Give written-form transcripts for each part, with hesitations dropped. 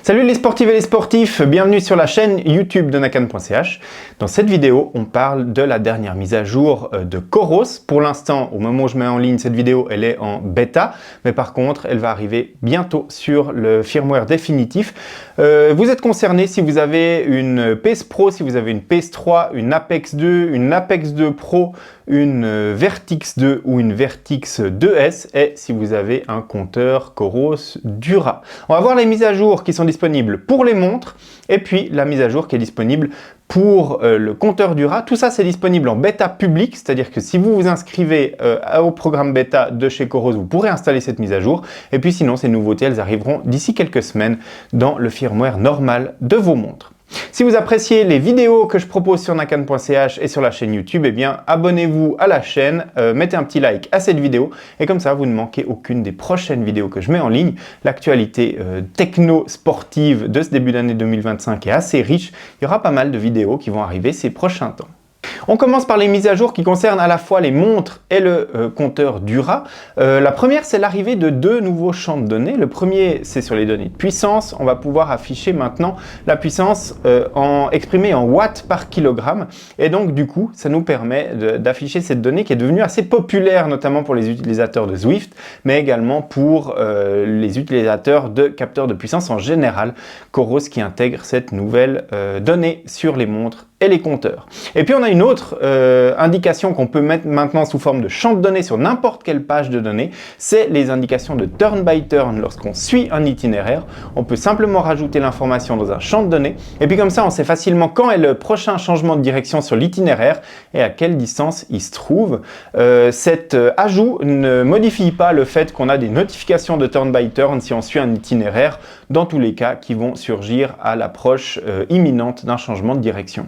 Salut les sportives et les sportifs, bienvenue sur la chaîne YouTube de Nakan.ch. Dans cette vidéo, on parle de la dernière mise à jour de Coros. Pour l'instant, au moment où je mets en ligne cette vidéo, elle est en bêta, mais par contre, elle va arriver bientôt sur le firmware définitif. Vous êtes concerné si vous avez une PS Pro, si vous avez une PS3, une Apex 2, une Apex 2 Pro, une Vertix 2 ou une Vertix 2S et si vous avez un compteur Coros Dura. On va voir les mises à jour qui sont disponibles pour les montres et puis la mise à jour qui est disponible pour le compteur Dura. Tout ça c'est disponible en bêta publique, c'est-à-dire que si vous vous inscrivez au programme bêta de chez Coros, vous pourrez installer cette mise à jour. Et puis sinon, ces nouveautés, elles arriveront d'ici quelques semaines dans le firmware normal de vos montres. Si vous appréciez les vidéos que je propose sur Nakan.ch et sur la chaîne YouTube, eh bien abonnez-vous à la chaîne, mettez un petit like à cette vidéo et comme ça vous ne manquez aucune des prochaines vidéos que je mets en ligne. L'actualité techno-sportive de ce début d'année 2025 est assez riche. Il y aura pas mal de vidéos qui vont arriver ces prochains temps. On commence par les mises à jour qui concernent à la fois les montres et le compteur Dura. La première, c'est l'arrivée de deux nouveaux champs de données. Le premier, c'est sur les données de puissance. On va pouvoir afficher maintenant la puissance exprimée en watts par kilogramme. Et donc, du coup, ça nous permet d'afficher cette donnée qui est devenue assez populaire, notamment pour les utilisateurs de Zwift, mais également pour les utilisateurs de capteurs de puissance en général. Coros qui intègre cette nouvelle donnée sur les montres et les compteurs. Et puis on a une autre indication qu'on peut mettre maintenant sous forme de champ de données sur n'importe quelle page de données, c'est les indications de turn by turn. Lorsqu'on suit un itinéraire, on peut simplement rajouter l'information dans un champ de données et puis comme ça on sait facilement quand est le prochain changement de direction sur l'itinéraire et à quelle distance il se trouve. Cet ajout ne modifie pas le fait qu'on a des notifications de turn by turn si on suit un itinéraire, dans tous les cas qui vont surgir à l'approche imminente d'un changement de direction.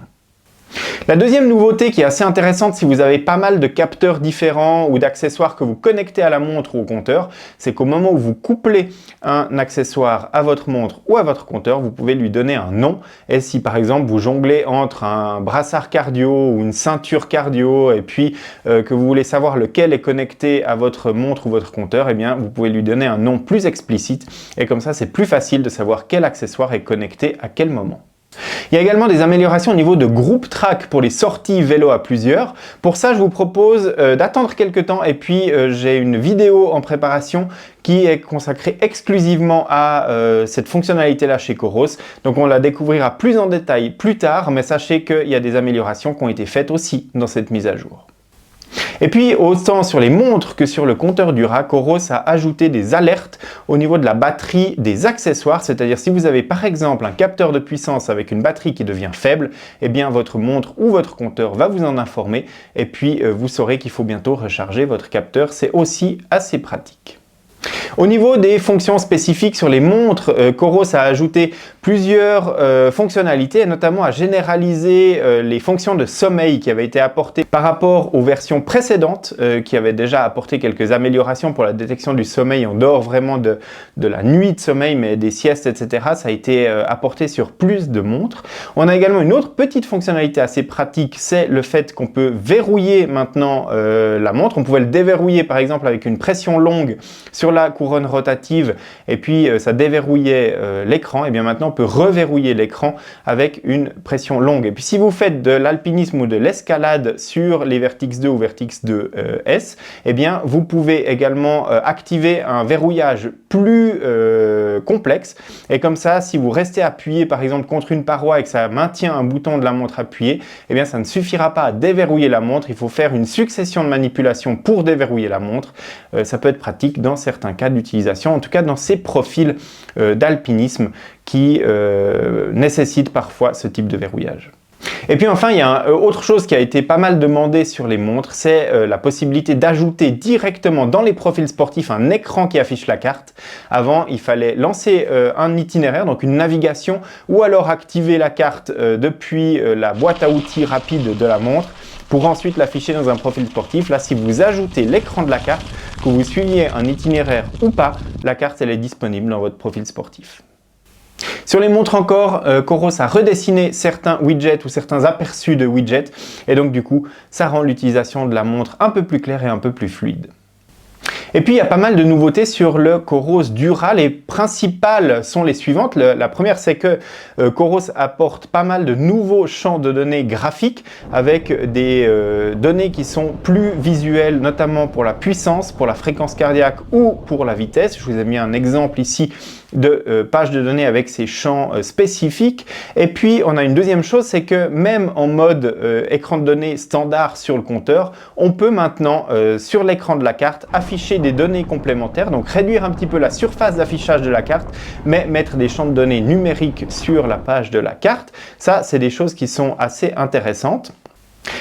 La deuxième nouveauté qui est assez intéressante si vous avez pas mal de capteurs différents ou d'accessoires que vous connectez à la montre ou au compteur, c'est qu'au moment où vous couplez un accessoire à votre montre ou à votre compteur, vous pouvez lui donner un nom. Et si par exemple vous jonglez entre un brassard cardio ou une ceinture cardio et puis que vous voulez savoir lequel est connecté à votre montre ou votre compteur, eh bien vous pouvez lui donner un nom plus explicite et comme ça c'est plus facile de savoir quel accessoire est connecté à quel moment. Il y a également des améliorations au niveau de groupe track pour les sorties vélo à plusieurs. Pour ça, je vous propose d'attendre quelques temps et puis j'ai une vidéo en préparation qui est consacrée exclusivement à cette fonctionnalité-là chez Coros. Donc on la découvrira plus en détail plus tard, mais sachez qu'il y a des améliorations qui ont été faites aussi dans cette mise à jour. Et puis, autant sur les montres que sur le compteur Dura, Coros a ajouté des alertes au niveau de la batterie des accessoires, c'est-à-dire si vous avez par exemple un capteur de puissance avec une batterie qui devient faible, eh bien votre montre ou votre compteur va vous en informer et puis vous saurez qu'il faut bientôt recharger votre capteur, c'est aussi assez pratique. Au niveau des fonctions spécifiques sur les montres, Coros a ajouté plusieurs fonctionnalités, et notamment a généralisé les fonctions de sommeil qui avaient été apportées par rapport aux versions précédentes, qui avaient déjà apporté quelques améliorations pour la détection du sommeil en dehors vraiment de la nuit de sommeil, mais des siestes, etc. Ça a été apporté sur plus de montres. On a également une autre petite fonctionnalité assez pratique, c'est le fait qu'on peut verrouiller maintenant la montre. On pouvait le déverrouiller par exemple avec une pression longue sur la couronne rotative et puis ça déverrouillait l'écran. Et bien maintenant on peut reverrouiller l'écran avec une pression longue. Et puis si vous faites de l'alpinisme ou de l'escalade sur les Vertix 2 ou Vertix 2S, et bien vous pouvez également activer un verrouillage plus complexe. Et comme ça, si vous restez appuyé par exemple contre une paroi et que ça maintient un bouton de la montre appuyé, et bien ça ne suffira pas à déverrouiller la montre. Il faut faire une succession de manipulations pour déverrouiller la montre. Ça peut être pratique dans certains cas d'utilisation, en tout cas dans ces profils d'alpinisme qui nécessitent parfois ce type de verrouillage. Et puis enfin, il y a autre chose qui a été pas mal demandé sur les montres, c'est la possibilité d'ajouter directement dans les profils sportifs un écran qui affiche la carte. Avant, il fallait lancer un itinéraire, donc une navigation, ou alors activer la carte depuis la boîte à outils rapide de la montre, pour ensuite l'afficher dans un profil sportif. Là, si vous ajoutez l'écran de la carte, que vous suiviez un itinéraire ou pas, la carte elle est disponible dans votre profil sportif. Sur les montres encore, Coros a redessiné certains widgets ou certains aperçus de widgets et donc du coup, ça rend l'utilisation de la montre un peu plus claire et un peu plus fluide. Et puis il y a pas mal de nouveautés sur le Coros Dura. Les principales sont les suivantes. La première, c'est que Coros apporte pas mal de nouveaux champs de données graphiques avec des données qui sont plus visuelles, notamment pour la puissance, pour la fréquence cardiaque ou pour la vitesse. Je vous ai mis un exemple ici de page de données avec ces champs spécifiques. Et puis on a une deuxième chose, c'est que même en mode écran de données standard sur le compteur, on peut maintenant sur l'écran de la carte afficher des données complémentaires, donc réduire un petit peu la surface d'affichage de la carte, mais mettre des champs de données numériques sur la page de la carte. Ça, c'est des choses qui sont assez intéressantes.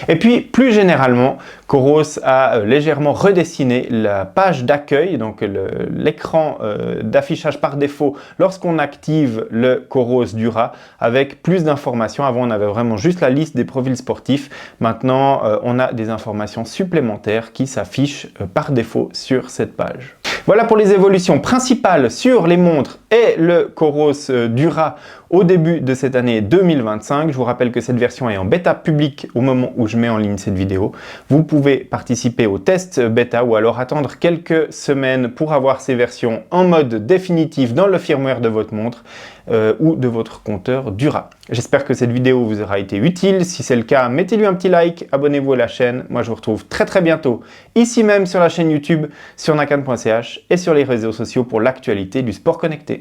Et puis, plus généralement, Coros a légèrement redessiné la page d'accueil, donc l'écran d'affichage par défaut lorsqu'on active le Coros Dura avec plus d'informations. Avant, on avait vraiment juste la liste des profils sportifs. Maintenant, on a des informations supplémentaires qui s'affichent par défaut sur cette page. Voilà pour les évolutions principales sur les montres et le Coros Dura au début de cette année 2025. Je vous rappelle que cette version est en bêta publique au moment où je mets en ligne cette vidéo. Vous pouvez participer au test bêta ou alors attendre quelques semaines pour avoir ces versions en mode définitif dans le firmware de votre montre ou de votre compteur Dura. J'espère que cette vidéo vous aura été utile. Si c'est le cas, mettez-lui un petit like, abonnez-vous à la chaîne. Moi, je vous retrouve très bientôt ici même sur la chaîne YouTube, sur nakan.ch et sur les réseaux sociaux pour l'actualité du sport connecté.